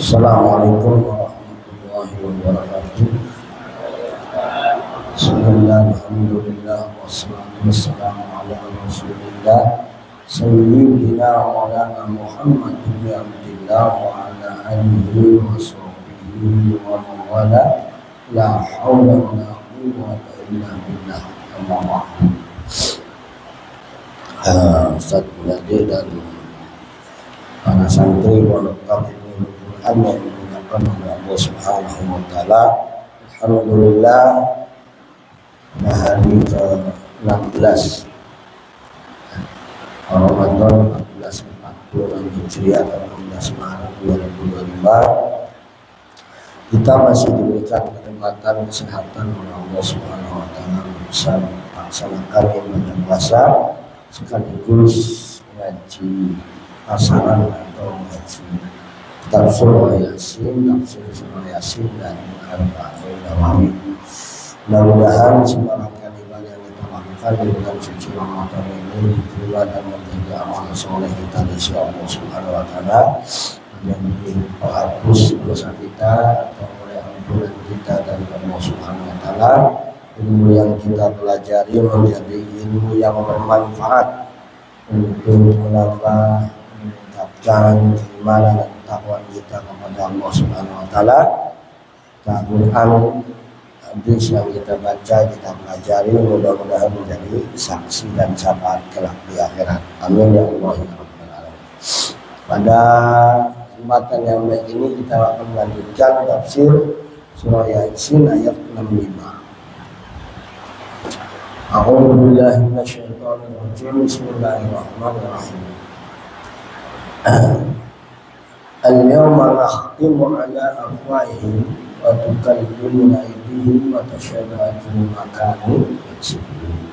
Assalamualaikum warahmatullahi wabarakatuh. Bismillahirrahmanirrahim. Wassalatu wassalamu ala Rasulillah Sayyidina Maulana Muhammad bin Abdillah wa ala alihi wa sahbihi wa mawala. La hawla wa la quwwata illa billah. Amma ba'du. Ustaz Munadi dan para santri pondok Al-Quran yang dimuliakan oleh Allah Subhanahu wa taala. Alhamdulillah, pada hari ke-16 Ramadan 1446 Hijriah atau 16 Maret 2025, kita masih diberikan kenikmatan kesehatan oleh Allah Subhanahu wa taala bisa melaksanakan ibadah puasa sekaligus ngaji pasaran atau ngaji tafsir Yasin, tafsir surah Yasin dan Arba'in Nawawi. Mudah-mudahan semua rangkaian ibadah yang kita lakukan di bulan suci Ramadan ini diterima dan menjadi amal soleh kita di sisi Allah Subhanahu wa taala, menjadi penghapus dosa kita atau oleh ampunan kita dari Allah Subhanahu wa taala. Ilmu yang kita pelajari menjadi ilmu yang bermanfaat untuk menambah, meningkatkan keimanan dan takwa kita kepada Allah Subhanahu wa taala. Al-Quran, hadis yang kita baca, kita pelajari, mudah-mudahan menjadi saksi dan syafaat kelak di akhirat. Amin ya Allah ya Rabbal alamin. Pada kesempatan yang baik ini kita akan melanjutkan tafsir surah Yasin ayat 65. A'udzu billahi minasyaitonir rajim. Bismillahirrahmanirrahim. Al-yawma nakhtimu ala afwahihim wa tukallimuna aydihim wa tashhadu arjuluhum bima kanu yaksibun.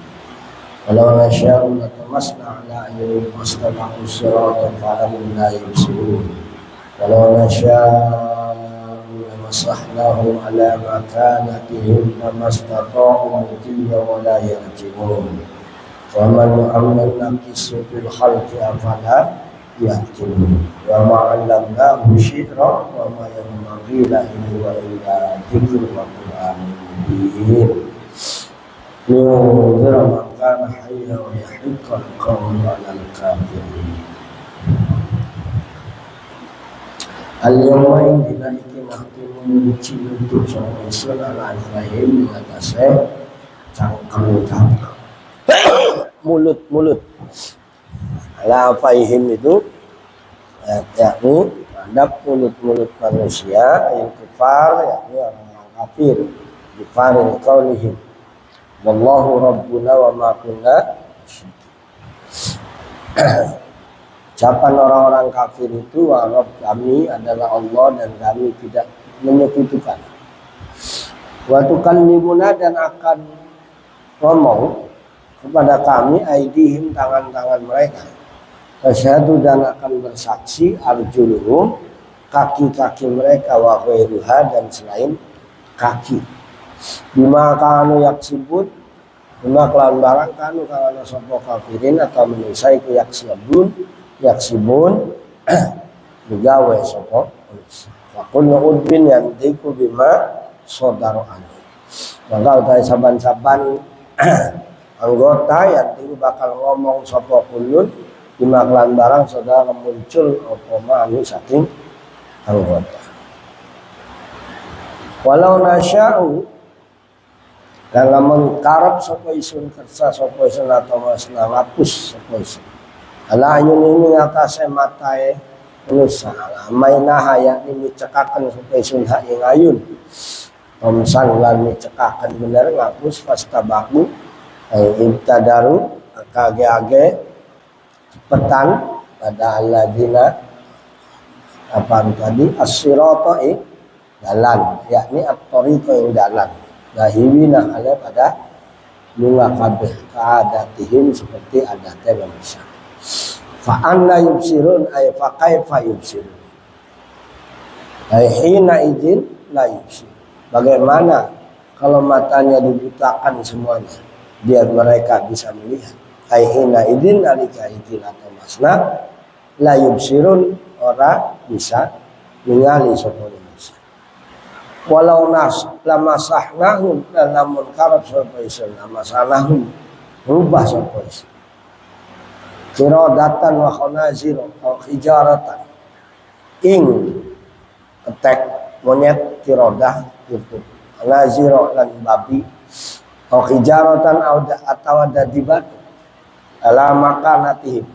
Walau nasya'u latamasna ala aydihim wastabaqu sirata fa'lam la yubsirun. Walau nasya'u lamassahnahum ala makanatihim famastata'u mudiyya wa la yarji'un. Wa man yu'ammal naqisu fil khalqi afala yaqilun. Wa ma'allamnahu syi'ra wa ma yanbaghi lahu wa illa dzikrun wa qur'anun mubin. Yunzira man kana hayya wa yahiqqa al-qawlu 'alal kafirin. Al-yawma indina iki mahtimun cilutuk sama isul al-azrahim di atasnya cangkang-cangkang mulut-mulut ala faihim itu yakni terhadap mulut-mulut manusia yang kafir, yakni orang kafir di farin qaulihim wallahu rabbuna wa ma kunna ucapan orang-orang kafir itu, Rabb kami adalah Allah dan kami tidak menyekutukan. Wa tukallimuna dan akan ngomong kepada kami aidihim tangan-tangan mereka. Tasyhadu dan akan bersaksi arjuluhum kaki-kaki mereka wa ghairuha dan selain kaki. Bima kanu yaksibun bima kelawan barang kanu kana sapa kafirin atau menisai ku yaksibun digawe sapa fakun udbin yang diku bima sodaro anu. Maka utai saban-saban anggota yang tinggi bakal ngomong sapa kulun bima kelan barang saudara muncul apa anu saking anggota. Walau nasya'u dan lamun karep sapa isun kersa sapa isun atau masna ngapus sapa isun ala ayun ini ngatase matae manusia mainah yakni micekaken supaya sunha ing ayun omsan lan micekaken bener ngapus pastabaku ibtadaru kage-age cepetan pada alladzina apa tadi as-sirata dalan yakni at-tariqa ing dalan lahiwina ala pada lunga kabeh kaadatihim seperti adatnya manusia. Fa'an la yubsirun ay fa kaifa yubsirun ay hina idzin la yubsirun. Bagaimana kalau matanya dibutakan semuanya biar mereka bisa melihat. Ay hina idzin alika idzin atau masna la yubsirun ora bisa ningali sapa manusia. Walau lamasahnahum dan lamun karep sapa isun lamasahnahum rubah sapa isun. Qiradatan wa khanazir atau hijaratan ing ketek monyet qiradah itu naziro lan babi atau hijaratan atau ada di batu ala makanatihim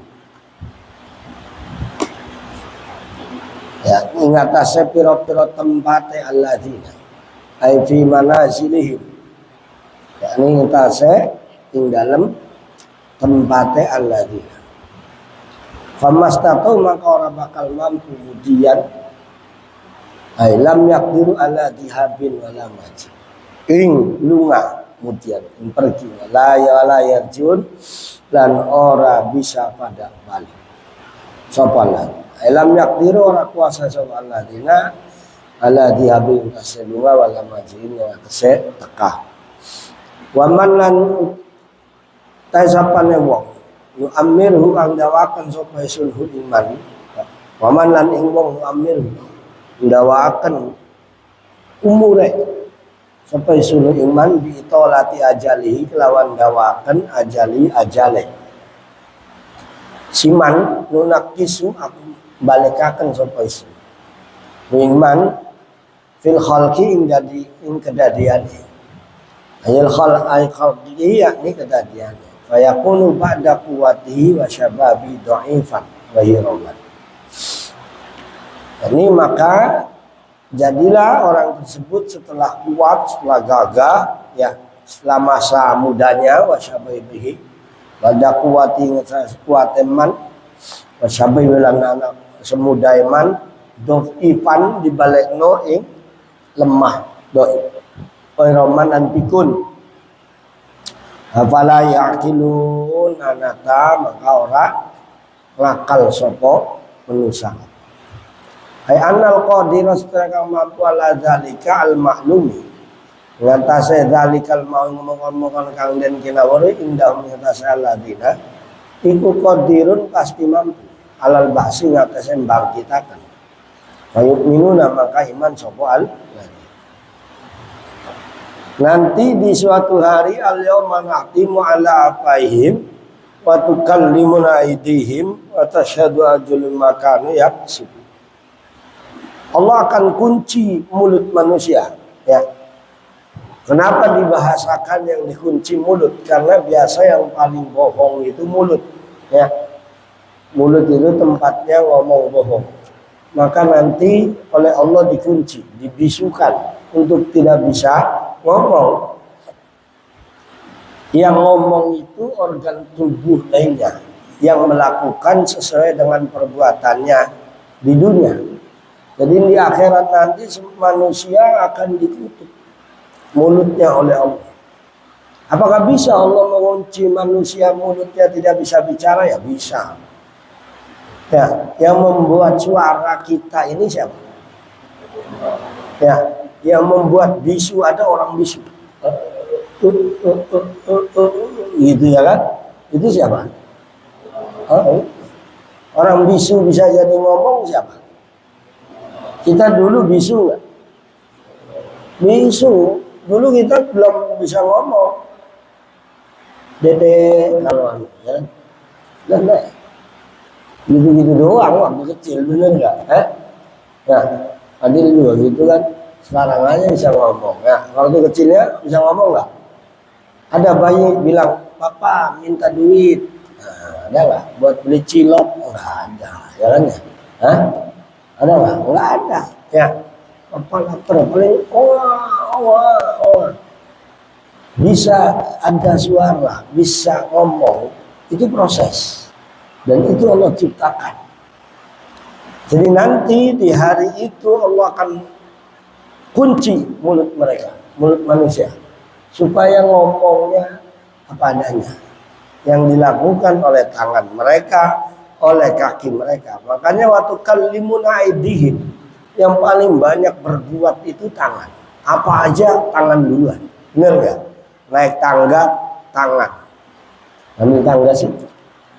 ya ingatase piro-piro tempate alladzina ai fi manazilihim yakni ingatase ing dalem tempate alladzina famastatu maka ora bakal mampu kemudian ai lam yaqdiru ala dihabin wala maji ing lunga kemudian pergi la yarjun lan ora bisa pada balik sapa lan lam yaqdiru ora kuasa sapa alladzina ala dihabin taselunga wala maji ing kese teka wa man lan tasapane wong yu'amirhu ang dawakan sapa sulhul iman wa man lan ing wong yu'amirhu dawakan umure sapa sulhul iman bi itolati ajalihi kelawan dawakan ajale siman nunakisu aku balekaken sapa isu iman fil khalqi ing dadi ing kedadiane ayil khalqi yakni kedadiane fayakunu ba'da quwwatihi wa syababi dha'ifan wa hiraman. Ini maka jadilah orang tersebut setelah kuat, setelah gagah, ya setelah masa mudanya wa syababihi ba'da quwwatihi kuat iman wa syababi lan anak semuda iman dha'ifan dibalekno ing lemah dha'if. Wa hiraman an pikun afala yaqilun anata maka ora lakal sapa manusia. Ai annal qadir astaka mampu ala zalika al maklumi. Ngantase zalikal mau ngomong-ngomong kang den kinawari indah ngantase alladzina iku qadirun pasti mampu alal ba'si ngantase bangkitaken. Kayuk minuna maka iman sapa al nanti di suatu hari al-yawma nahtimu ala afaihim wa tukallimuna aydihim wa tashhadu arjuluhum ma kanu yaksibun. Allah akan kunci mulut manusia, ya. Kenapa dibahasakan yang dikunci mulut? Karena biasa yang paling bohong itu mulut, ya. Mulut itu tempatnya ngomong bohong. Maka nanti oleh Allah dikunci, dibisukan untuk tidak bisa ngomong. Yang ngomong itu organ tubuh lainnya yang melakukan sesuai dengan perbuatannya di dunia. Jadi di akhirat nanti manusia akan ditutup mulutnya oleh Allah. Apakah bisa Allah mengunci manusia mulutnya tidak bisa bicara? Ya bisa. Ya, yang membuat suara kita ini siapa? Ya, yang membuat bisu ada orang bisu. Gitu ya kan? Itu siapa? Orang bisu bisa jadi ngomong siapa? Kita dulu bisu nggak? Bisu. Dulu kita belum bisa ngomong. Dede kalau ya. Dan gitu-gitu doang waktu kecil, bener nggak? Nah, Adil juga gitu kan. Sekarang aja bisa ngomong. Ya, waktu kecilnya bisa ngomong nggak? Ada bayi bilang, "Papa minta duit." Nah, ada nggak? Buat beli cilok? Nggak ada, ya kan ya? Hah? Ada nggak? Nggak ada. Ya, Papa lapar, paling bisa ada suara, bisa ngomong, itu proses. Dan itu Allah ciptakan. Jadi nanti di hari itu Allah akan kunci mulut mereka, mulut manusia, supaya ngomongnya apa adanya, yang dilakukan oleh tangan mereka, oleh kaki mereka. Makanya waktu kalimuna aidihim, yang paling banyak berbuat itu tangan. Apa aja tangan duluan, bener nggak? Naik tangga tangan, ambil tangga sih.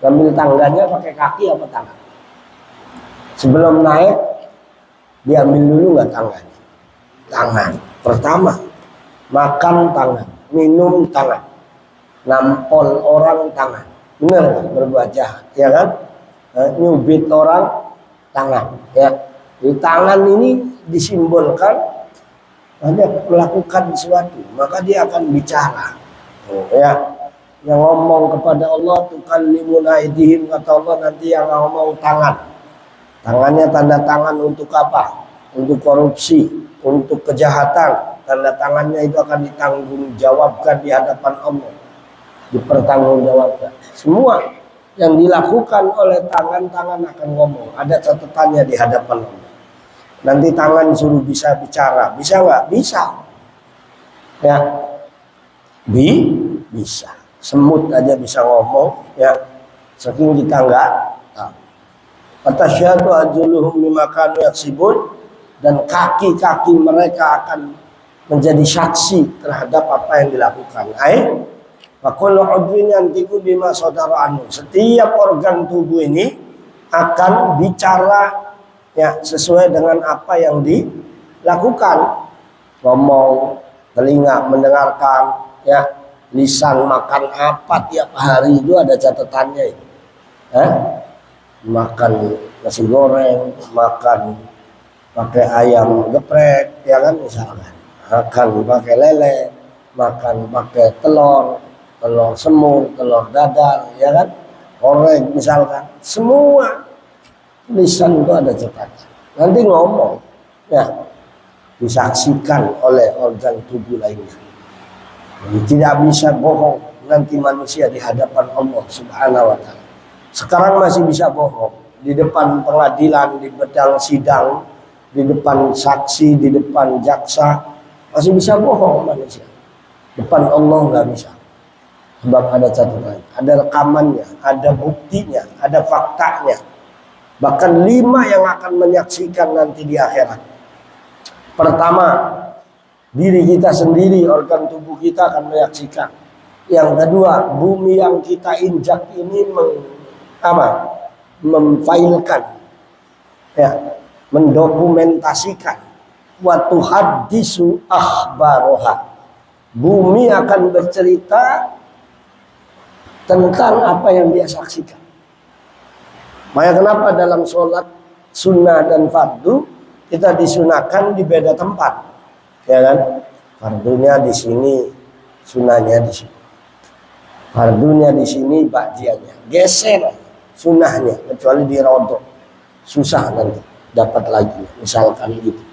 Ambil tangganya pakai kaki apa tangan? Sebelum naik Diambil dulu nggak tangan? Tangan. Pertama, makan tangan, minum tangan, nampol orang tangan. Benar nggak berbuat jahat, ya kan? Nyubit orang tangan, ya. Di tangan ini disimbolkan ada melakukan sesuatu, maka dia akan bicara. Ya, yang ngomong kepada Allah tukallimuna aydihim, kata Allah nanti yang ngomong tangan. Tangannya tanda tangan untuk apa? Untuk korupsi, untuk kejahatan. Tanda tangannya itu akan ditanggungjawabkan di hadapan Allah. Dipertanggungjawabkan. Semua yang dilakukan oleh tangan-tangan akan ngomong. Ada catatannya di hadapan Allah. Nanti tangan suruh bisa bicara. Bisa nggak? Bisa. Ya. Bisa. Semut aja bisa ngomong. Ya. Saking kita nggak tahu. Fatasyhadu arjuluhum bima kanu yaksibun, dan kaki-kaki mereka akan menjadi saksi terhadap apa yang dilakukan. Wa kullu udwin yantiqu bima sadara anhu. Setiap organ tubuh ini akan bicara ya sesuai dengan apa yang dilakukan. Ngomong, telinga mendengarkan, ya, lisan makan apa tiap hari itu ada catatannya itu. Makan nasi goreng, makan pakai ayam geprek, ya kan, misalkan. Makan pakai lele, makan pakai telur semur, telur dadar, ya kan, orek misalkan. Semua lisan itu ada catatan. Nanti ngomong, ya, disaksikan oleh organ tubuh lainnya. Jadi tidak bisa bohong nanti manusia di hadapan Allah Subhanahu wa Ta'ala. Sekarang masih bisa bohong di depan pengadilan, di bedang sidang, di depan saksi, di depan jaksa, masih bisa bohong manusia. Depan Allah nggak bisa. Sebab ada catatan, ada rekamannya, ada buktinya, ada faktanya. Bahkan 5 yang akan menyaksikan nanti di akhirat. Pertama, diri kita sendiri, organ tubuh kita akan menyaksikan. Yang kedua, bumi yang kita injak ini memfailkan, ya, mendokumentasikan. Wa tuhaddisu akhbaroha. Bumi akan bercerita tentang apa yang dia saksikan. Makanya kenapa dalam sholat sunnah dan fardu kita disunahkan di beda tempat, ya kan? Fardunya di sini, sunnahnya di sini. Fardunya di sini, ba'diyahnya geser sunnahnya, kecuali di rodok susah nanti dapat lagi, misalkan gitu.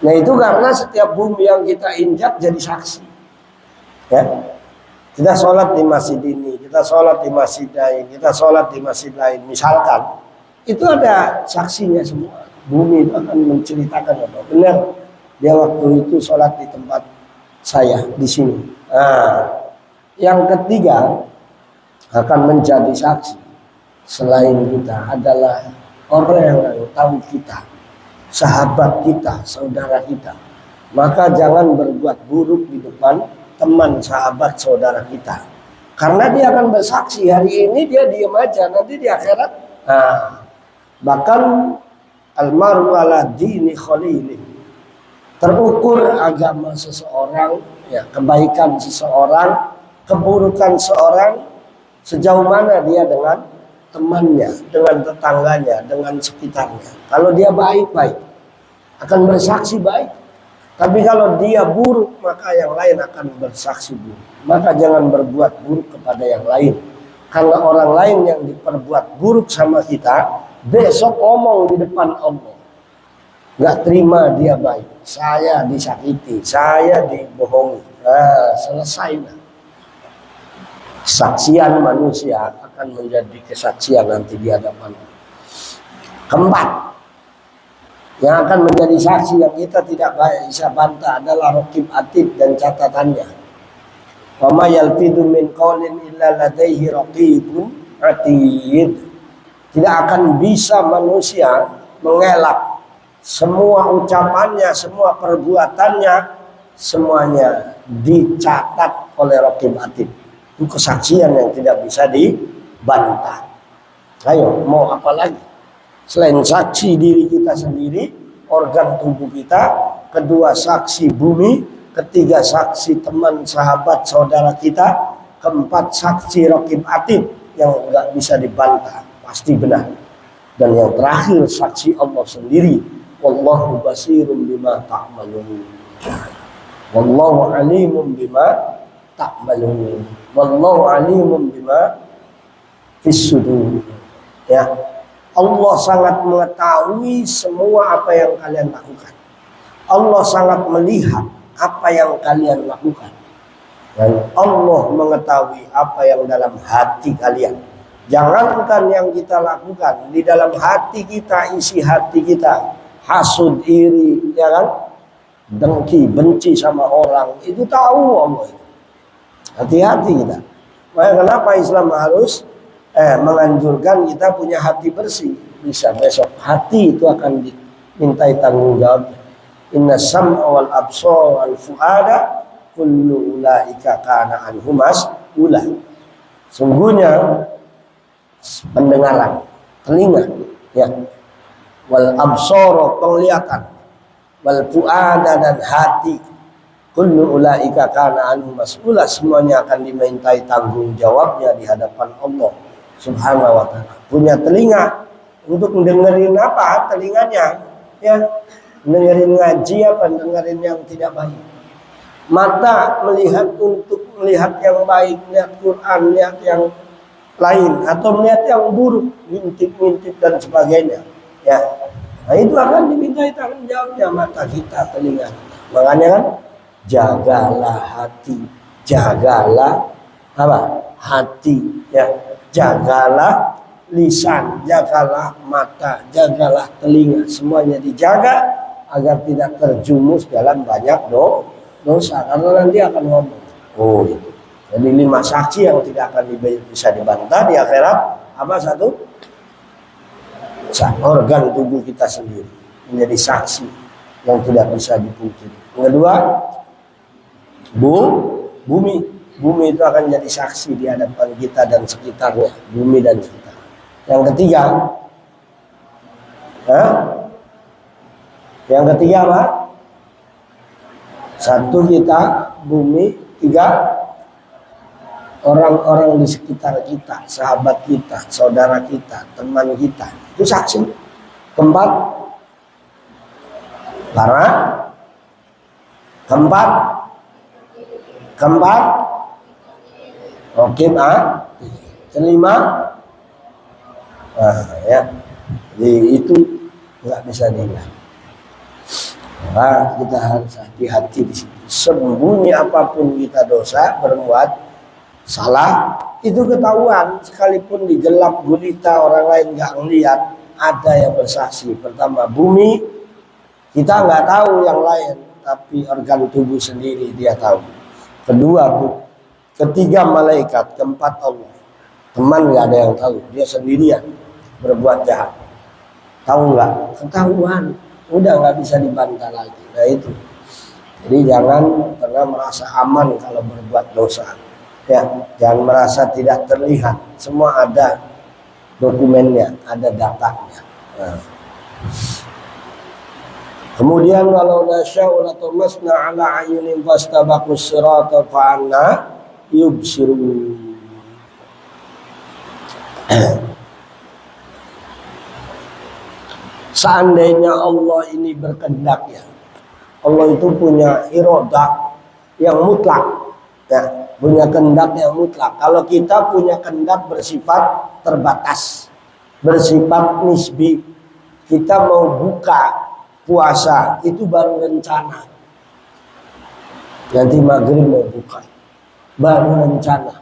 Nah itu karena setiap bumi yang kita injak jadi saksi, ya. Kita sholat di masjid ini, kita sholat di masjid lain, kita sholat di masjid lain, misalkan, itu ada saksinya semua. Bumi itu akan menceritakan apa benar dia waktu itu sholat di tempat saya di sini. Nah, yang ketiga akan menjadi saksi selain kita adalah orang yang tahu kita, sahabat kita, saudara kita. Maka jangan berbuat buruk di depan teman, sahabat, saudara kita. Karena dia akan bersaksi, hari ini dia diam aja, nanti di akhirat. Nah, bahkan almaru ala dini khalili. Terukur agama seseorang, ya, kebaikan seseorang, keburukan seorang, sejauh mana dia dengan temannya, dengan tetangganya, dengan sekitarnya. Kalau dia baik-baik, akan bersaksi baik. Tapi kalau dia buruk, maka yang lain akan bersaksi buruk. Maka jangan berbuat buruk kepada yang lain. Karena orang lain yang diperbuat buruk sama kita, besok ngomong di depan Allah. Nggak terima dia baik. Saya disakiti, saya dibohongi. Nah, selesai. Kesaksian manusia akan menjadi kesaksian nanti di hadapan Allah. Keempat, yang akan menjadi saksi yang kita tidak bisa bantah adalah raqib atid dan catatannya. Wa ma yalfidu min qaulin illa ladaihi raqibun atid. Tidak akan bisa manusia mengelak semua ucapannya, semua perbuatannya, semuanya dicatat oleh raqib atid. Itu kesaksian yang tidak bisa dibantah. Ayo, mau apa lagi? Selain saksi diri kita sendiri, organ tubuh kita, kedua saksi bumi, ketiga saksi teman, sahabat, saudara kita, keempat saksi raqib atid yang nggak bisa dibantah, pasti benar. Dan yang terakhir saksi Allah sendiri, wallahu basirun bima ta'malun. Wallahu alimun bima ta'malun. Wallahu alimun bima fis sudur. Ya. Allah sangat mengetahui semua apa yang kalian lakukan. Allah sangat melihat apa yang kalian lakukan. Dan Allah mengetahui apa yang dalam hati kalian. Jangankan yang kita lakukan, di dalam hati kita, isi hati kita hasud, iri, ya kan? Dengki, benci sama orang, itu tahu Allah. Hati-hati kita. Makanya kenapa Islam harus menganjurkan kita punya hati bersih. Bisa besok hati itu akan dimintai tanggung jawab. Inna sam'a wal absara wal fuada kullu ulaika kana anhu mas'ula. Sungguhnya pendengaran, telinga, ya, wal absara penglihatan, wal fuada dan hati, kullu ulaika kana anhu mas'ula, semuanya akan dimintai tanggung jawabnya di hadapan Allah Subhanahu wa ta'ala. Punya telinga untuk mendengarin apa? Telinganya, ya, dengerin ngaji apa, dengerin yang tidak baik. Mata melihat untuk melihat yang baik, lihat Quran, lihat yang lain, atau melihat yang buruk, ngintip-ngintip dan sebagainya. Ya, nah itu akan dimintai tanggung jawabnya mata kita, telinga kita. Makanya kan, jagalah hati, jagalah apa? Hati, ya, jagalah lisan, jagalah mata, jagalah telinga, semuanya dijaga agar tidak terjumus dalam banyak dosa, karena nanti akan ngomong. Oh itu. Jadi 5 saksi yang tidak akan bisa dibantah di akhirat. Apa satu? Organ tubuh kita sendiri menjadi saksi yang tidak bisa dipungkiri. Yang kedua, bumi. Bumi itu akan jadi saksi di hadapan kita dan sekitarnya. Bumi dan sekitar. Yang ketiga, yang ketiga apa? 1 kita, bumi. 3, orang-orang di sekitar kita, sahabat kita, saudara kita, teman kita, itu saksi. 4, para. 4, raqib atid. 5, ya, jadi itu nggak bisa dilihat. Maka kita harus hati-hati di situ. Sembunyi apapun kita dosa, berbuat salah, itu ketahuan. Sekalipun di gelap gulita orang lain nggak ngelihat, ada yang bersaksi. Pertama bumi, kita nggak tahu yang lain, tapi organ tubuh sendiri dia tahu. Kedua, ketiga malaikat, keempat Allah. Teman nggak ada yang tahu, dia sendirian berbuat jahat. Tahu nggak? Ketahuan. Udah nggak bisa dibantah lagi. Nah itu. Jadi jangan pernah merasa aman kalau berbuat dosa. Ya, jangan merasa tidak terlihat. Semua ada dokumennya, ada datanya. Nah. Kemudian walau nasya'u latamasna ala ayunin fastabaqus sirata fa'anna yubsirun. Seandainya Allah ini berkehendak, ya, Allah itu punya iradah yang mutlak, ya, punya kehendak yang mutlak. Kalau kita punya kehendak bersifat terbatas, bersifat nisbi. Kita mau buka puasa itu baru rencana, nanti maghrib mau buka, baru rencana.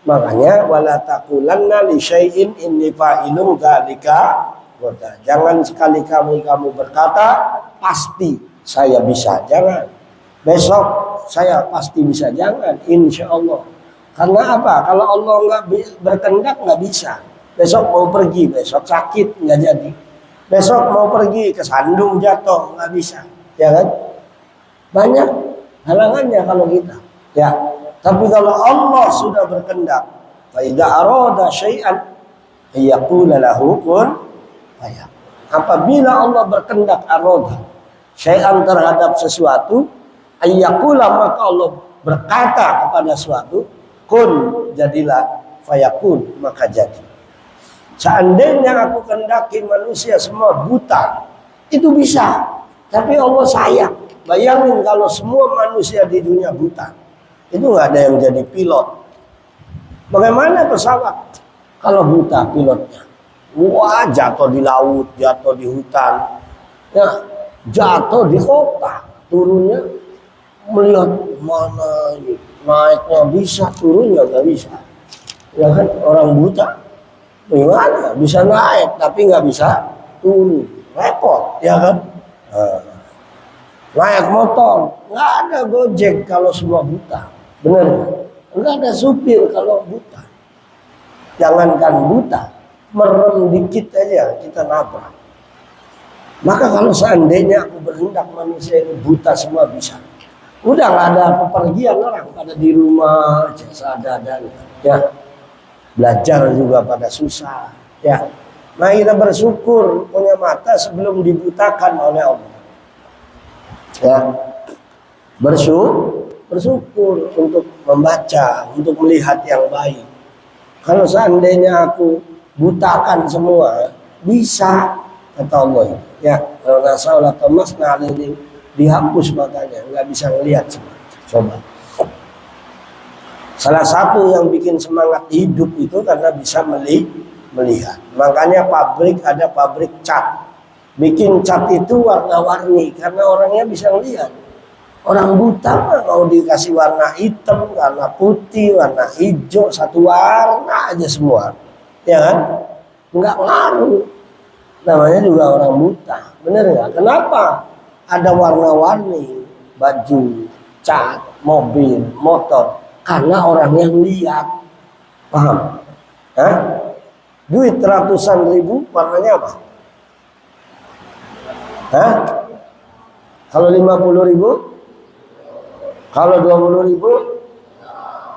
Makanya wala taqulanna li syai'in inni fa'ilun dzalika. Jangan sekali kamu berkata pasti saya bisa, jangan. Besok saya pasti bisa, jangan. Insya Allah. Karena apa? Kalau Allah nggak berkehendak nggak bisa. Besok mau pergi, besok sakit nggak jadi. Besok mau pergi kesandung jatuh nggak bisa, ya kan? Banyak halangannya kalau kita. Ya. Tapi kalau Allah sudah berkehendak, fa idza arada syai'an yaqulu lahu kun. Apabila Allah berkehendak aroda, syai'an terhadap sesuatu, ayyakula maka Allah berkata kepada suatu, kun jadilah, fayakun maka jadi. Seandainya aku kendaki manusia semua buta, itu bisa. Tapi Allah sayang. Bayangin kalau semua manusia di dunia buta, itu nggak ada yang jadi pilot. Bagaimana pesawat kalau buta pilotnya? Wah, jatuh di laut, jatuh di hutan, ya, jatuh di kota, turunnya melihat mana naiknya bisa, turunnya nggak bisa. Ya kan, orang buta gimana bisa naik tapi nggak bisa turun, repot ya kan. Naik motor nggak ada gojek kalau semua buta, benar nggak ada supir kalau buta. Jangankan buta, merem dikit aja kita nabrak. Maka kalau seandainya aku berhendak manusia ini buta semua bisa, udah nggak ada pepergian, orang pada di rumah aja seadanya, ya. Belajar juga pada susah, ya. Nah, kita bersyukur punya mata sebelum dibutakan oleh Allah, ya. Bersyukur untuk membaca, untuk melihat yang baik. Kalau seandainya aku butakan semua, bisa kata Allah, ya. Kalau nasaul atau masna ini dihapus matanya, nggak bisa melihat semua. Coba. Salah satu yang bikin semangat hidup itu karena bisa melihat. Makanya ada pabrik cat. Bikin cat itu warna-warni karena orangnya bisa melihat. Orang buta mah mau dikasih warna hitam, warna putih, warna hijau, satu warna aja semua. Ya kan? Enggak ngaruh. Namanya juga orang buta. Bener nggak? Kenapa? Ada warna-warni baju, cat, mobil, motor. Karena orang yang lihat, paham? Hah? Duit ratusan ribu warnanya apa? Hah? Kalau 50.000? Kalau 20.000?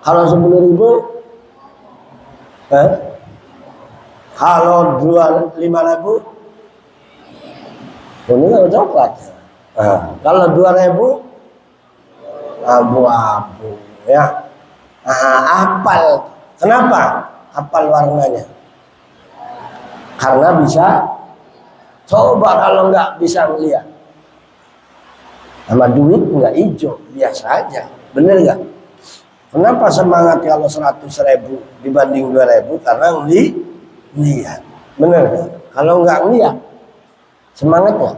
Kalau 10.000? Hah? Kalau 5.000? Ini kalau coklat. Nah, kalau 2.000? Abu-abu, ya. Apal. Kenapa? Apal warnanya. Karena bisa. Coba kalau nggak bisa melihat. Sama duit nggak hijau, biasa aja. Bener nggak? Kenapa semangat kalau 100.000 dibanding 2.000? Karena lihat. Bener nggak? Kalau nggak lihat, semangatnya.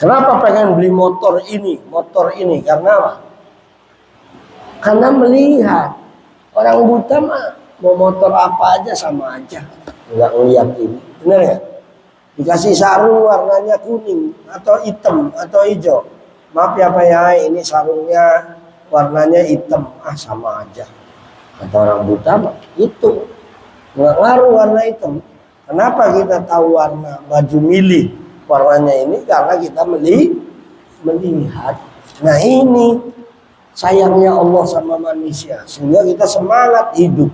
Kenapa pengen beli motor ini? Karena apa? Karena melihat. Orang buta mah mau motor apa aja sama aja, nggak ngeliat ini, bener ya? Dikasih sarung warnanya kuning atau hitam atau hijau, maaf ya Pak ya, ini sarungnya warnanya hitam, sama aja. Kata orang buta mah itu nggak ngaruh warna hitam. Kenapa kita tahu warna baju milih warnanya ini? Karena kita melihat. Nah, ini sayangnya Allah sama manusia, sehingga kita semangat hidup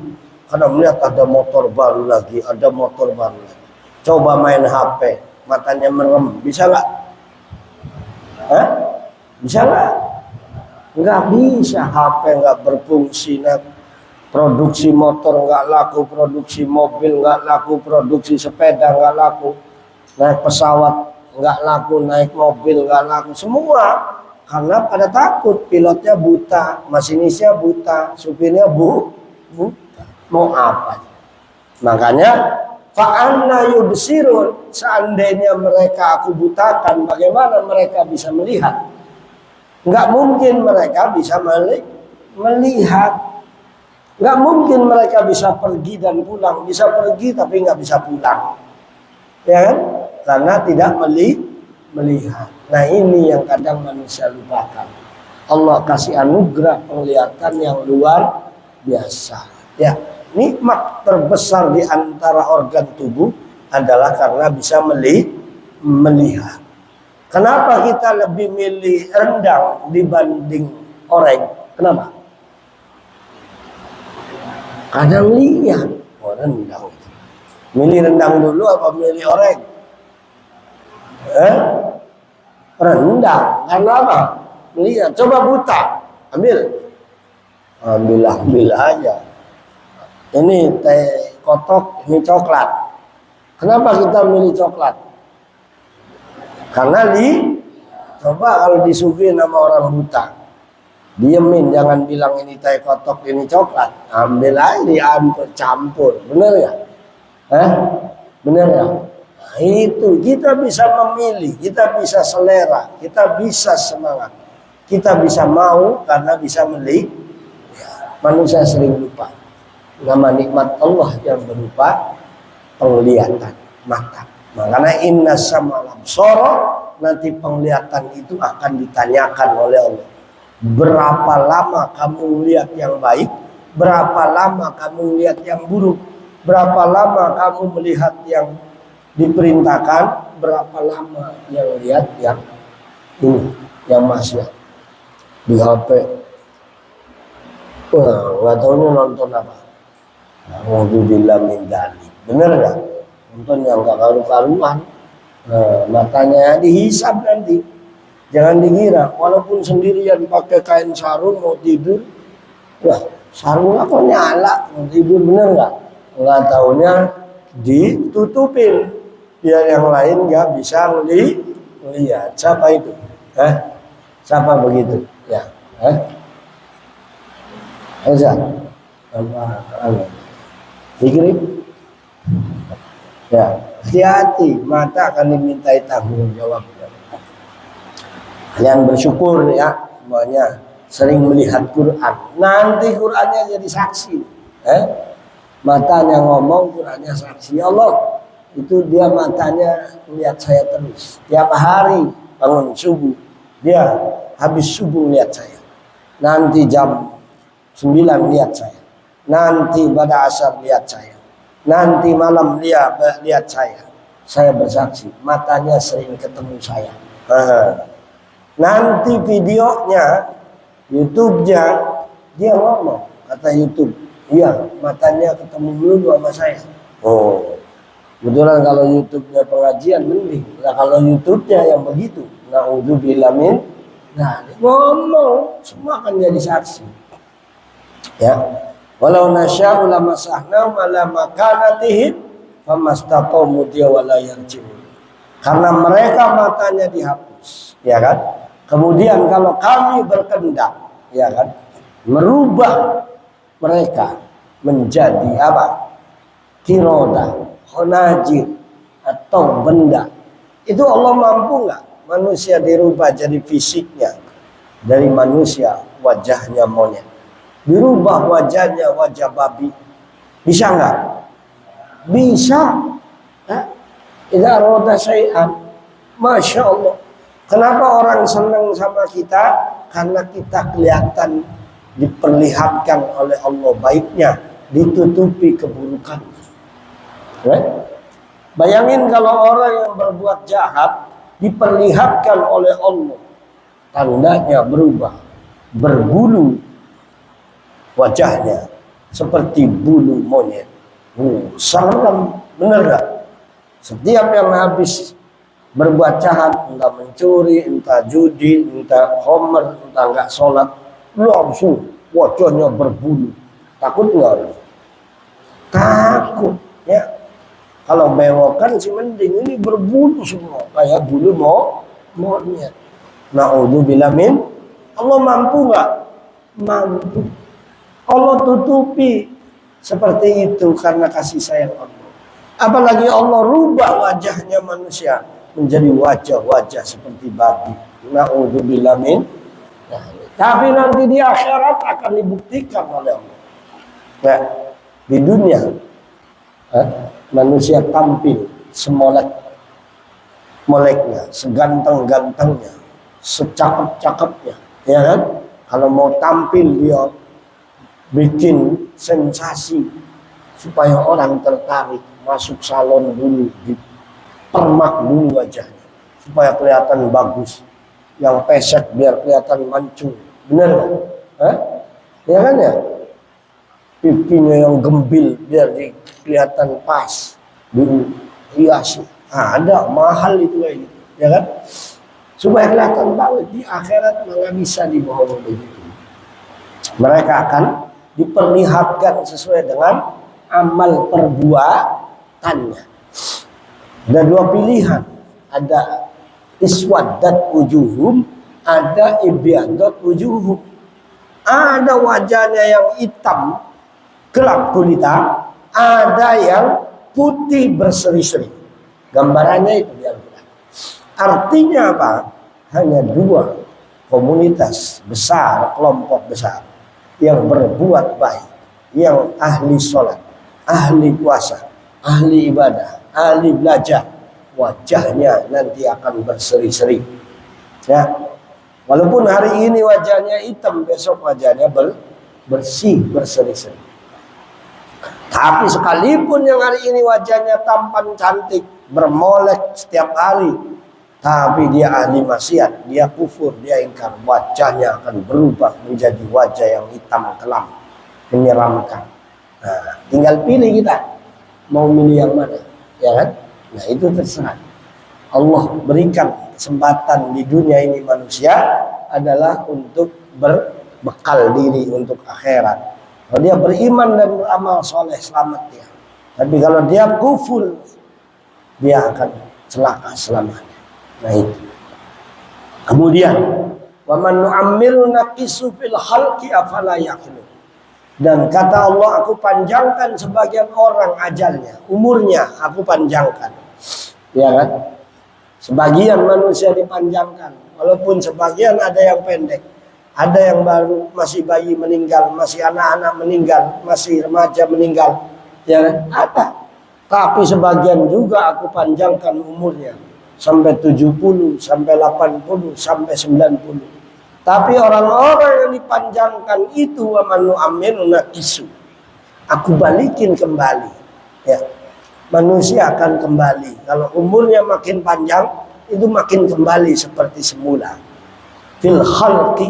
karena melihat ada motor baru lagi, ada motor baru lagi. Coba main HP, matanya merem, bisa nggak? Hah? Bisa nggak? Nggak bisa. HP nggak berfungsi, produksi motor nggak laku, produksi mobil nggak laku, produksi sepeda nggak laku, naik pesawat nggak laku, naik mobil nggak laku, semua. Karena pada takut, pilotnya buta, masinisnya buta, supirnya buta. Mau apa? Makanya fa'anna yubsirun, seandainya mereka aku butakan, bagaimana mereka bisa melihat? Enggak mungkin mereka bisa melihat. Enggak mungkin mereka bisa pergi dan pulang. Bisa pergi tapi enggak bisa pulang. Ya kan? Karena tidak melihat. Nah, ini yang kadang manusia lupakan. Allah kasih anugerah penglihatan yang luar biasa. Ya, nikmat terbesar di antara organ tubuh adalah karena bisa melihat. Kenapa kita lebih milih rendang dibanding oreng? Kenapa? Karena lihat. Oh, rendang. Milih rendang dulu apa milih oreng? Rendang. Karena apa? Melihat. Coba buta. Ambil aja. Ini teh kotok, ini coklat. Kenapa kita milih coklat? Karena coba kalau disuguhin sama orang buta, diemin, jangan bilang ini teh kotok, ini coklat. Ambil aja, campur. Bener ya? Bener ya? Nah, itu kita bisa memilih, kita bisa selera, kita bisa semangat, kita bisa mau karena bisa milih. Ya, manusia sering lupa nama nikmat Allah yang berupa penglihatan mata. Makanya inna samal absara, nanti penglihatan itu akan ditanyakan oleh Allah. Berapa lama kamu lihat yang baik? Berapa lama kamu lihat yang buruk? Berapa lama kamu melihat yang diperintahkan? Berapa lama yang lihat yang ini, yang maksiat di HP? Wah, nggak tahu ini nonton apa? Alhamdulillah min dzalik. Bener nggak? Nonton yang nggak karu-karuan. Matanya dihisab nanti. Jangan dikira, walaupun sendirian pakai kain sarung mau tidur, wah sarungnya kok nyala, mau tidur bener nggak? Nggak taunya ditutupin, biar yang lain nggak bisa lihat. Siapa itu? Siapa begitu? Ya, Eza, apa? Dikiri? Ya, hati-hati, mata akan dimintai tanggung jawab. Yang bersyukur ya semuanya sering melihat Quran. Nanti Qurannya jadi saksi. Matanya ngomong, Qurannya saksi. Allah itu dia matanya melihat saya terus. Tiap hari bangun subuh dia habis subuh lihat saya. Nanti jam 9 lihat saya. Nanti pada asar lihat saya. Nanti malam lihat saya. Saya bersaksi, matanya sering ketemu saya. Nanti videonya, YouTube-nya, dia ngomong, kata YouTube, iya matanya ketemu dulu sama saya. Oh, kebetulan kalau YouTube-nya pengajian mending. Nah kalau YouTube-nya yang begitu, na'udzubillah min, nah ngomong, semua akan jadi saksi. Ya, walau nasya'u lamasahna ala makanatihim famastaqamu dia wala yarji'un. Karena mereka matanya dihapus, ya kan? Kemudian kalau kami berkehendak, ya kan, merubah mereka menjadi apa? Kiroda, khonajir, atau benda. Itu Allah mampu nggak? Manusia dirubah jadi fisiknya dari manusia wajahnya monyet, dirubah wajahnya wajah babi, bisa nggak? Bisa. Idza roda syai'an, masya Allah. Kenapa orang senang sama kita? Karena kita kelihatan diperlihatkan oleh Allah baiknya, ditutupi keburukan. Bayangin kalau orang yang berbuat jahat diperlihatkan oleh Allah, tandanya berubah, berbulu wajahnya seperti bulu monyet. Serem, bener gak? Setiap yang habis berbuat jahat, entah mencuri, entah judi, entah homer, entah nggak sholat, langsung wajahnya berbulu. Takut nggak? Takut, ya. Kalau bewokan sih mending, ini berbulu semua, kayak bulu monyet. Na'udzubillah min, Allah mampu nggak? Mampu. Allah tutupi seperti itu karena kasih sayang Allah. Apalagi Allah rubah wajahnya manusia menjadi wajah-wajah seperti babi. Na'udzubillah min. Tapi nanti di akhirat akan dibuktikan oleh Allah. Nah, di dunia manusia tampil semoleknya, seganteng-gantengnya, secakep-cakepnya, ya kan? Kalau mau tampil dia bikin sensasi supaya orang tertarik, masuk salon dulu, dipermak dulu wajahnya supaya kelihatan bagus. Yang pesek biar kelihatan mancung, bener kan? Ya kan ya? Pipinya yang gembil biar kelihatan pas, dihiasi. Ada mahal itu kayak gitu, ya kan? supaya kelihatan banget di akhirat nggak bisa dibohong begitu. Mereka akan diperlihatkan sesuai dengan amal perbuatannya. Ada dua pilihan, ada iswaddat wujuhum, ada ibyadat wujuhum. Ada wajahnya yang hitam gelap gulita, ada yang putih berseri-seri. Gambarannya itu di Al-Quran. Artinya apa? Hanya dua komunitas besar, kelompok besar yang berbuat baik, yang ahli sholat, ahli puasa, ahli ibadah, ahli belajar, wajahnya nanti akan berseri-seri. Ya, walaupun hari ini wajahnya hitam, besok wajahnya bersih, berseri-seri. Tapi sekalipun yang hari ini wajahnya tampan cantik, bermolek setiap hari, tapi dia ahli maksiat, dia kufur, dia ingkar, wajahnya akan berubah menjadi wajah yang hitam kelam, menyeramkan. Nah, tinggal pilih kita mau milih yang mana, ya kan? Nah, itu terserah. Allah berikan kesempatan di dunia ini manusia adalah untuk berbekal diri untuk akhirat. Kalau dia beriman dan beramal soleh, selamat dia. Tapi kalau dia kufur, dia akan celaka selamanya. Nah itu. Kemudian, wa man nu'ammiru naqisu fil khalqi afala yaqilun. Dan kata Allah, aku panjangkan sebagian orang ajalnya, umurnya aku panjangkan. Ya kan? Sebagian manusia dipanjangkan, walaupun sebagian ada yang pendek. Ada yang baru masih bayi meninggal, masih anak-anak meninggal, masih remaja meninggal. Ya kan? Ada. Tapi sebagian juga aku panjangkan umurnya sampai 70, sampai 80, sampai 90. Tapi orang-orang yang dipanjangkan itu wa man nu'ammiru naqisu. Aku balikin kembali. Ya. Manusia akan kembali. Kalau umurnya makin panjang, itu makin kembali seperti semula. Fil khalqi,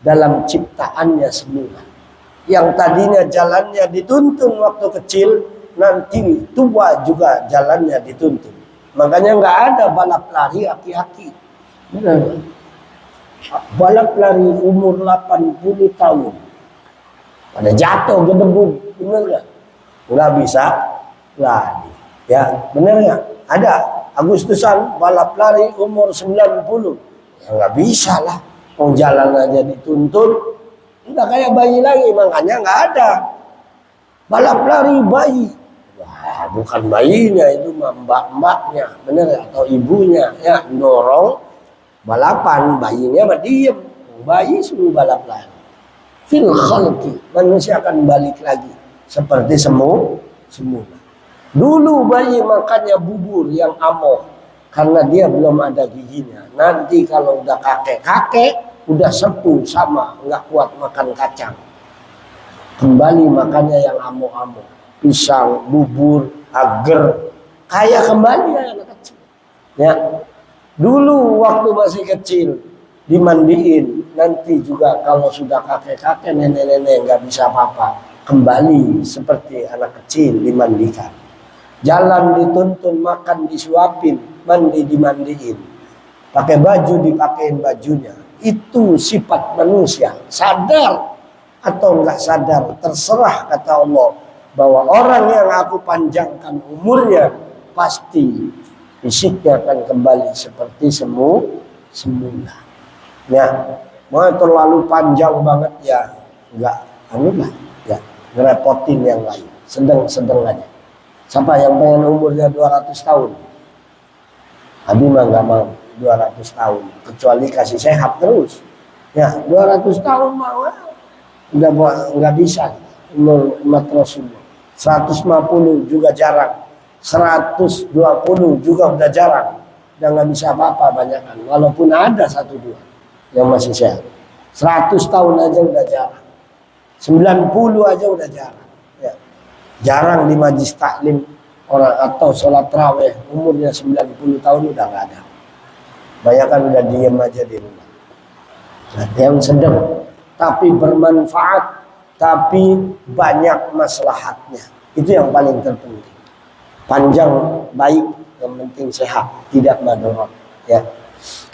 dalam ciptaannya semula. Yang tadinya jalannya dituntun waktu kecil, nanti tua juga jalannya dituntun. Makanya nggak ada balap lari aki-aki. Benar. Balap lari umur 80 tahun. Pada jatuh gedebuk, benar nggak? Nggak bisa lari. Ya, benar nggak? Ada Agustusan balap lari umur 90. Ya nggak bisa lah. Mau jalan aja dituntun. Udah kayak bayi lagi, makanya nggak ada balap lari bayi. Wah, bukan bayinya, itu mbak-mbaknya, bener atau ibunya ya dorong balapan, bayinya mah diem, bayi suruh balap lari. Fil khalqi, manusia akan balik lagi seperti semula. Dulu bayi makannya bubur yang amoh karena dia belum ada giginya. Nanti kalau udah kakek, udah sepuh sama, nggak kuat makan kacang, kembali makannya yang amoh-amoh. Pisang, bubur, agar, kayak kembali ya anak kecil. Ya, dulu waktu masih kecil dimandiin, nanti juga kalau sudah kakek-kakek, nenek-nenek nggak bisa apa-apa, kembali seperti anak kecil dimandikan. Jalan dituntun, makan disuapin, mandi dimandiin, pakai baju dipakein bajunya. Itu sifat manusia, sadar atau nggak sadar, terserah kata Allah. Bahwa orang yang aku panjangkan umurnya pasti fisiknya akan kembali seperti semula. Ya, mau terlalu panjang banget ya enggak lah ya, ngerepotin yang lain. Sedang aja. Siapa yang pengen umurnya 200 tahun? Abi mah enggak mau 200 tahun kecuali kasih sehat terus. Ya, 200 tahun mah enggak bisa umur umat Rasulullah. 150 juga jarang, 120 juga udah jarang, udah nggak bisa apa-apa banyak kan. Walaupun ada 1-2 yang masih sehat, 100 tahun aja udah jarang, 90 aja udah jarang. Ya. Jarang di majlis taklim orang atau sholat raweh umurnya 90 tahun udah nggak ada. Banyak kan udah diem aja di rumah. Nah, yang sedang tapi bermanfaat, tapi banyak maslahatnya. Itu yang paling terpenting. Panjang baik, yang penting sehat, tidak madarat. Ya.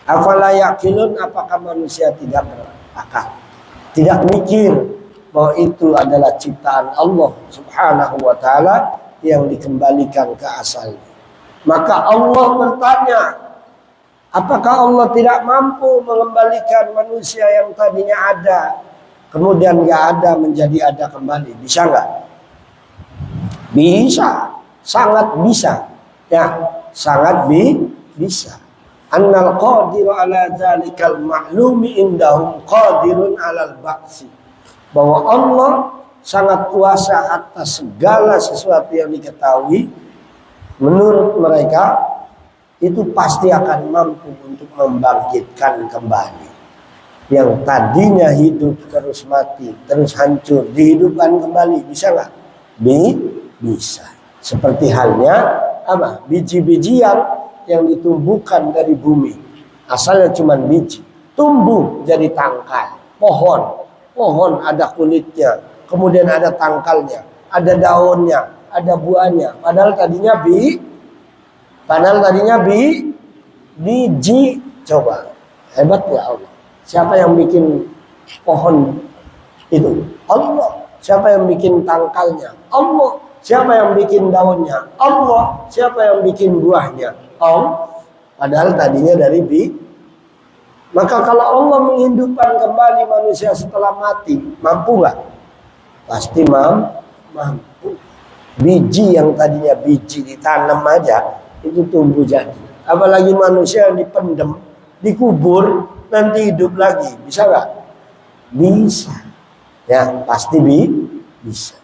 Afala yaqilun, apakah manusia tidak berakal, tidak mikir bahwa itu adalah ciptaan Allah Subhanahu wa taala yang dikembalikan ke asalnya. Maka Allah bertanya, apakah Allah tidak mampu mengembalikan manusia yang tadinya ada kemudian nggak ada menjadi ada kembali? Bisa nggak? Bisa, sangat bisa. Ya, sangat bisa. Annal qadiru ala dzalikal ma'lumi indahum qadirun alal ba'si. Bahwa Allah sangat kuasa atas segala sesuatu yang diketahui, menurut mereka itu pasti akan mampu untuk membangkitkan kembali. Yang tadinya hidup terus mati, terus hancur, dihidupkan kembali. Bisa nggak? Bisa. Seperti halnya apa? Biji-bijian yang ditumbuhkan dari bumi, asalnya cuma biji, tumbuh jadi tangkal. Pohon ada kulitnya, kemudian ada tangkalnya, ada daunnya, ada buahnya. Padahal tadinya biji. Coba, hebat ya Allah. Siapa yang bikin pohon itu? Allah. Siapa yang bikin tangkalnya? Allah. Siapa yang bikin daunnya? Allah. Siapa yang bikin buahnya? Padahal tadinya dari Maka kalau Allah menghidupkan kembali manusia setelah mati, mampu nggak? Pasti mampu. Biji yang tadinya biji ditanam aja itu tumbuh jadi. Apalagi manusia yang dipendem, dikubur, nanti hidup lagi. Bisa nggak? Bisa. Ya, pasti bisa.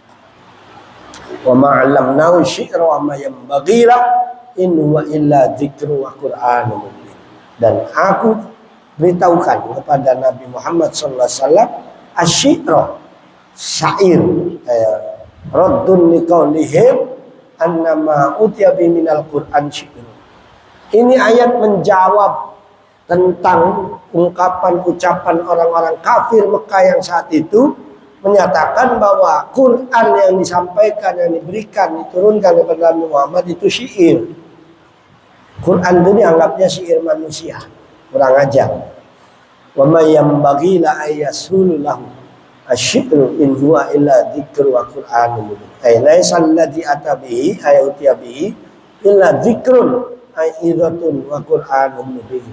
Wa ma'allamnahu syi'ra wa ma yanbaghi lahu in huwa illa dzikru wa qur'anun mubin. Dan aku beritahukan kepada Nabi Muhammad sallallahu alaihi wasallam asy-syi'ra, syair, raddun liqaulihim annama utiya bi minal qur'an syi'r. Ini ayat menjawab tentang ucapan orang-orang kafir Mekah yang saat itu menyatakan bahwa Quran yang disampaikan, yang diberikan, diturunkan kepada Nabi Muhammad itu syair. Quran itu dianggapnya syair manusia, kurang ajar. Wa may yanbaghi la ayyasulu lahu asy-syi'ru in huwa illa dzikru wa qur'anun mubin. Ay laisa alladzi atabihi ayutiya bihi illa dzikrun ay idzatun wa qur'anun mubin.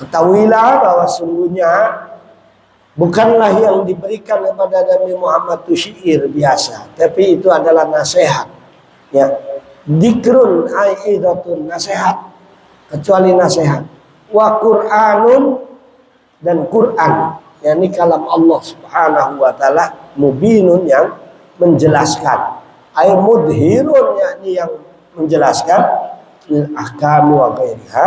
Ketahuilah bahwa sungguhnya bukanlah yang diberikan kepada Nabi Muhammad itu syair biasa, tapi itu adalah nasihat. Ya, dzikrun ay idzatun, nasihat. Kecuali nasihat. Wa Qur'anun, dan Quran, yakni kalam Allah Subhanahu wa taala, mubinun, yang menjelaskan, ay mudhirun, yakni yang menjelaskan lil ahkam wa ghairiha,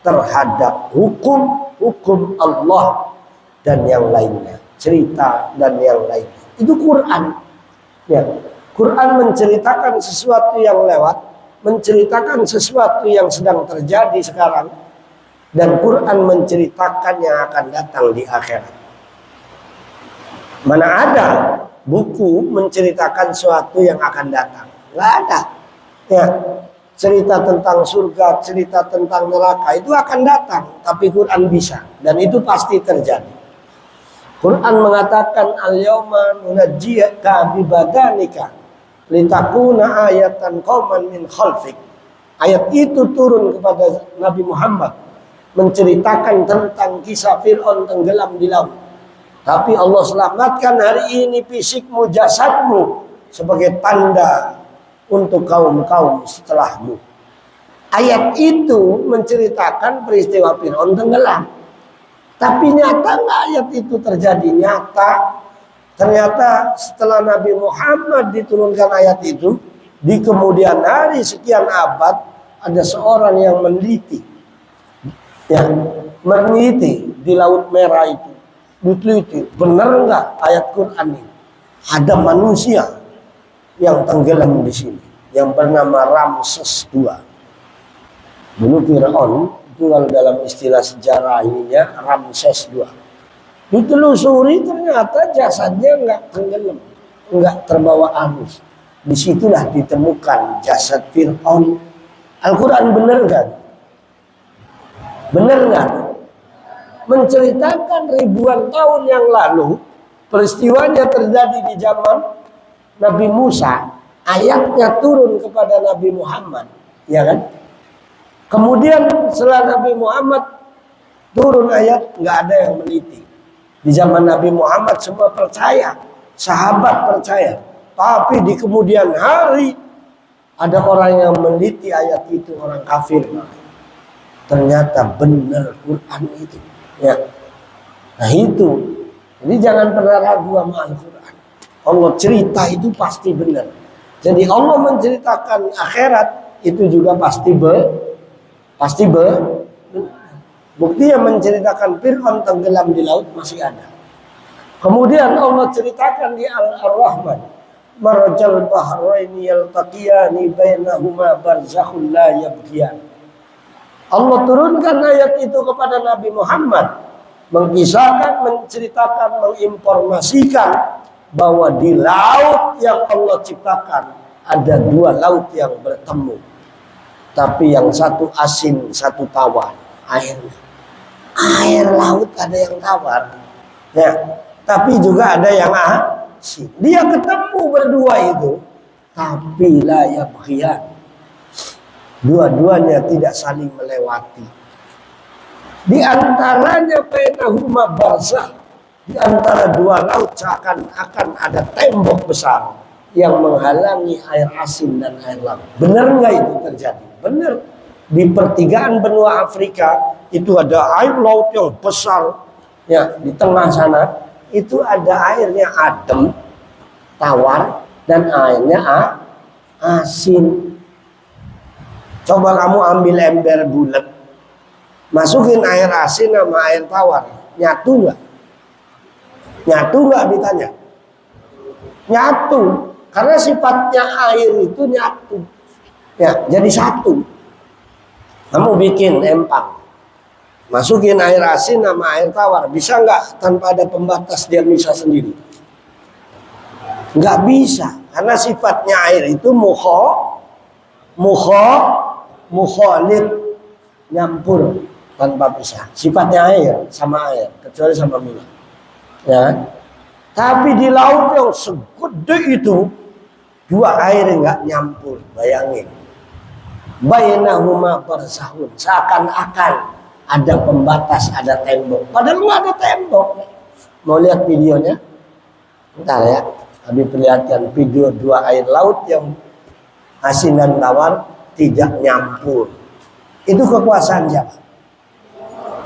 terhadap hukum Allah dan yang lainnya, cerita dan yang lainnya. Itu Quran. Ya. Quran menceritakan sesuatu yang lewat, menceritakan sesuatu yang sedang terjadi sekarang, dan Quran menceritakan yang akan datang di akhirat. Mana ada buku menceritakan sesuatu yang akan datang? Nggak ada. Ya, cerita tentang surga, cerita tentang neraka itu akan datang, tapi Quran bisa, dan itu pasti terjadi. Quran mengatakan al-yauma nunajjiyaka bi badanika litakuna ayatan qauman min khalfik. Ayat itu turun kepada Nabi Muhammad menceritakan tentang kisah Fir'aun tenggelam di laut. Tapi Allah selamatkan hari ini fisikmu, jasadmu, sebagai tanda untuk kaum-kaum setelahmu. Ayat itu menceritakan peristiwa Fir'aun tenggelam. Tapi nyata nggak ayat itu terjadi? Nyata. Ternyata setelah Nabi Muhammad diturunkan ayat itu, di kemudian hari sekian abad, ada seorang yang meneliti. Ya, meneliti di Laut Merah itu. Diteliti, benar nggak ayat Quran ini? Ada manusia yang tenggelam di sini, yang bernama Ramses II. Dulu Fir'aun itu kalau dalam istilah sejarah ininya Ramses II. Ditelusuri ternyata jasadnya nggak tenggelam, nggak terbawa arus. Disitulah ditemukan jasad Fir'aun. Al-Quran benar nggak? Benar nggak? menceritakan ribuan tahun yang lalu, peristiwanya terjadi di zaman Nabi Musa, ayatnya turun kepada Nabi Muhammad, ya kan? Kemudian setelah Nabi Muhammad turun ayat, nggak ada yang meneliti. Di zaman Nabi Muhammad semua percaya, sahabat percaya. Tapi di kemudian hari ada orang yang meneliti ayat itu, orang kafir. Ternyata benar Quran itu. Ya. Nah itu. Jadi jangan pernah ragu sama Al-Quran. Allah cerita itu pasti benar. Jadi Allah menceritakan akhirat itu juga pasti bukti yang menceritakan Fir'aun tenggelam di laut masih ada. Kemudian Allah ceritakan di Al-Rahman, marajal bahraini yaltaqiyani bainahuma barzakhun la yabghiyan. Allah turunkan ayat itu kepada Nabi Muhammad, mengisahkan, menceritakan, menginformasikan bahwa di laut yang Allah ciptakan ada dua laut yang bertemu. Tapi yang satu asin, satu tawar airnya. Air laut ada yang tawar, ya. Tapi juga ada yang asin. Dia ketemu berdua itu, tapi la yabghiyan. Dua-duanya tidak saling melewati. Di antaranya bainahuma barzakh, di antara dua laut seakan-akan ada tembok besar yang menghalangi air asin dan air laut. Benar nggak itu terjadi? Benar. Di pertigaan benua Afrika itu ada air laut yang besar, ya, di tengah sana itu ada airnya adem, tawar, dan airnya asin. Coba kamu ambil ember bulat, masukin air asin sama air tawar, nyatu nggak? Nyatu nggak ditanya? Nyatu, karena sifatnya air itu nyatu, ya, jadi satu. Kamu bikin empang, masukin air asin sama air tawar, bisa nggak tanpa ada pembatas dia bisa sendiri? Nggak bisa, karena sifatnya air itu mukhalid, nyampur tanpa pisah. Sifatnya air sama air, kecuali sama minyak, ya kan? Tapi di laut yang segede itu dua air nggak nyampur, bayangin. Bainahuma barzakhun, seakan-akan ada pembatas, ada tembok. Padahal nggak ada tembok. Mau lihat videonya? Bentar ya. Habis perlihatkan video dua air laut yang asin dan tawar tidak nyampur. Itu kekuasaan siapa?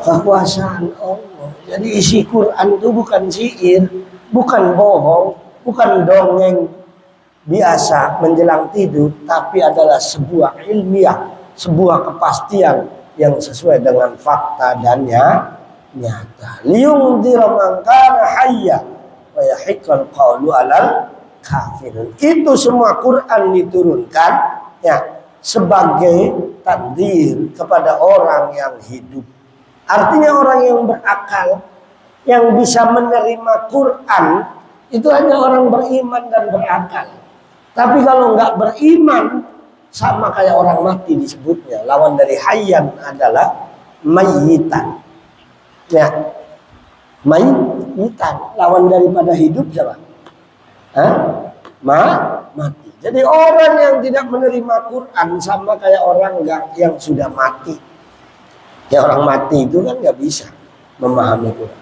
Kekuasaan Allah. Jadi isi Quran itu bukan syair, bukan bohong, bukan dongeng biasa menjelang tidur, tapi adalah sebuah ilmiah, sebuah kepastian yang sesuai dengan fakta dan nyata. Liyundzira man kana hayya wa yahiqqal qawlu 'alal kafirin. Itu semua Quran diturunkan, ya, sebagai takdir kepada orang yang hidup. Artinya orang yang berakal, yang bisa menerima Quran, itu hanya orang beriman dan berakal. Tapi kalau nggak beriman, sama kayak orang mati disebutnya. Lawan dari hayyan adalah mayyitan. Ya, mayyitan. Lawan daripada hidup siapa? Mati. Jadi orang yang tidak menerima Quran sama kayak orang yang sudah mati. Ya, orang mati itu kan nggak bisa memahami Quran.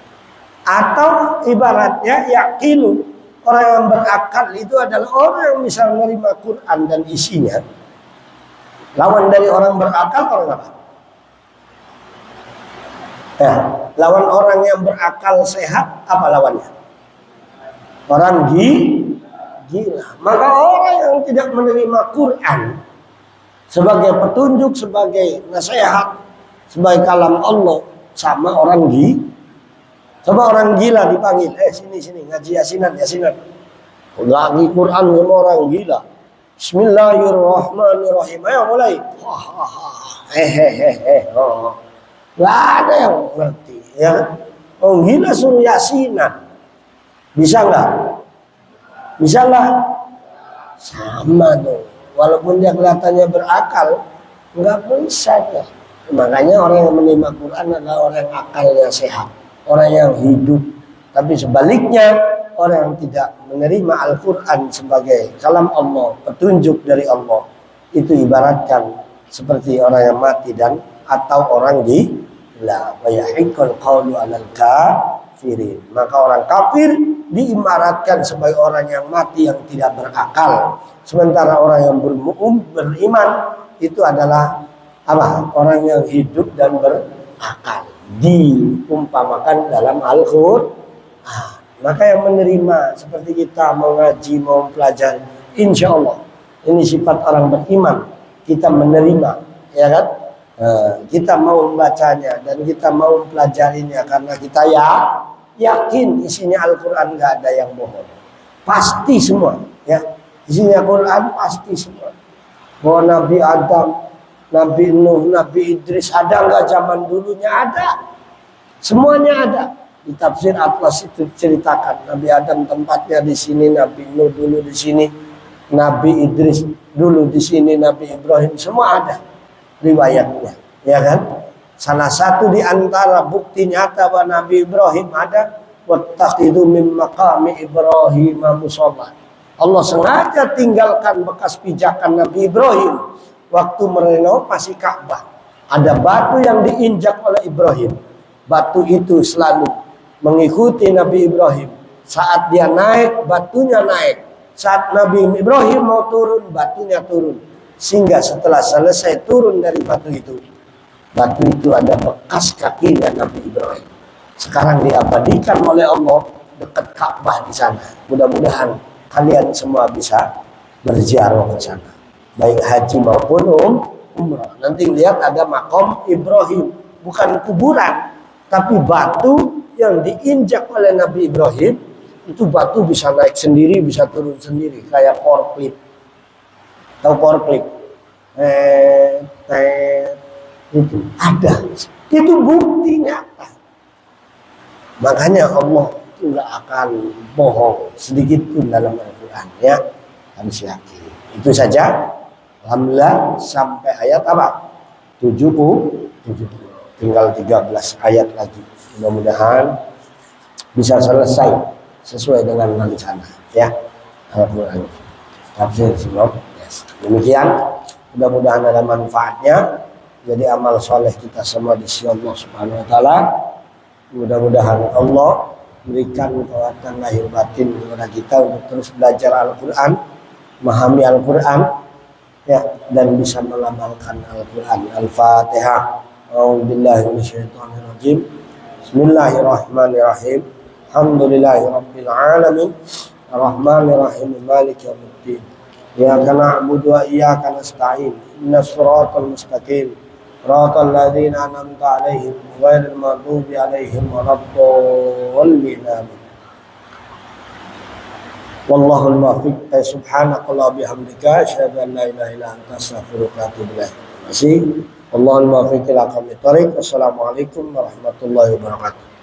Atau ibaratnya yaqilu. Orang yang berakal itu adalah orang yang bisa menerima Quran dan isinya. Lawan dari orang berakal orang apa? Ya, lawan orang yang berakal sehat apa lawannya? Orang gila. Maka orang yang tidak menerima Quran sebagai petunjuk, sebagai nasihat, sebagai kalam Allah, sama orang gila. Coba orang gila dipanggil, sini ngaji yasinan. Lagi Quran sama orang gila. Bismillahirrahmanirrahim. Ayo mulai. Gak ada yang ngerti, ya. Orang gila suruh yasinan. Bisa nggak? Bisa nggak? Sama dong. Walaupun dia kelihatannya berakal, nggak bisa ya. Makanya orang yang menerima Quran adalah orang yang akalnya sehat, orang yang hidup. Tapi sebaliknya, orang yang tidak menerima Al-Quran sebagai kalam Allah, petunjuk dari Allah, itu ibaratkan seperti orang yang mati dan atau orang gila. Wa yahiqqul qawlu 'alal kafirin. Maka orang kafir diibaratkan sebagai orang yang mati yang tidak berakal. Sementara orang yang beriman itu adalah apa? Orang yang hidup dan berakal. Diumpamakan dalam Al-Quran. Maka yang menerima seperti kita mau ngaji, mau belajar, insya Allah ini sifat orang beriman. Kita menerima, ya kan? Kita mau membacanya dan kita mau mempelajarinya karena kita yakin isinya Al-Quran, nggak ada yang bohong, pasti semua, ya isinya Quran pasti semua. Bahwa Nabi Adam, Nabi Nuh, Nabi Idris ada nggak zaman dulunya? Ada, semuanya ada. Di tafsir Atlas itu ceritakan Nabi Adam tempatnya di sini, Nabi Nuh dulu di sini, Nabi Idris dulu di sini, Nabi Ibrahim, semua ada riwayatnya, ya kan? Salah satu di antara bukti nyata bahwa Nabi Ibrahim ada, wattakhidhu min maqami Ibrahim musalla. Allah sengaja tinggalkan bekas pijakan Nabi Ibrahim waktu merenovasi Ka'bah. Ada batu yang diinjak oleh Ibrahim. Batu itu selalu mengikuti Nabi Ibrahim. Saat dia naik, batunya naik. Saat Nabi Ibrahim mau turun, batunya turun. Sehingga setelah selesai turun dari batu itu ada bekas kakinya Nabi Ibrahim. Sekarang diabadikan oleh Allah dekat Ka'bah di sana. Mudah-mudahan kalian semua bisa berziarah ke sana, baik haji maupun umrah. Nanti lihat ada makom Ibrahim, bukan kuburan, tapi batu yang diinjak oleh Nabi Ibrahim. Itu batu bisa naik sendiri, bisa turun sendiri, kayak forklift. Tahu forklift? Itu ada. Itu bukti nyata. Makanya Allah itu nggak akan bohong sedikit pun dalam Al-Quran, ya. Harus yakin. Itu saja. Alhamdulillah sampai ayat apa? 70. Tinggal 13 ayat lagi. Mudah-mudahan bisa selesai sesuai dengan rencana, ya. Al-Quran tafsir sebelum. Yes. Demikian, mudah-mudahan ada manfaatnya. Jadi amal soleh kita semua di sisi Allah Subhanahu Wa Taala. Mudah-mudahan Allah berikan kekuatan lahir batin kepada kita untuk terus belajar Al-Quran, memahami Al-Quran, ya, dan bisa melambangkan Al-Quran. Al-Fatihah. A'udzubillahi minasyaitonirrajim. Bismillahirrahmanirrahim. Alhamdulillahirabbil alamin. Arrahmanirrahim. Maliki yaumiddin. Iyyaka na'budu wa iyyaka nasta'in. Ihdinas siratal mustaqim. Siratal ladzina an'amta 'alaihim ghairil maghdubi 'alaihim waladdallin. Wallahul muwaffiq. Subhanakallahumma bihamdika asyhadu an la ilaha illa anta astaghfiruka wa atubu ilaik. Terima kasih. Wallahul muwaffiq ila aqwamit thoriq. Wassalamualaikum warahmatullahi wabarakatuh.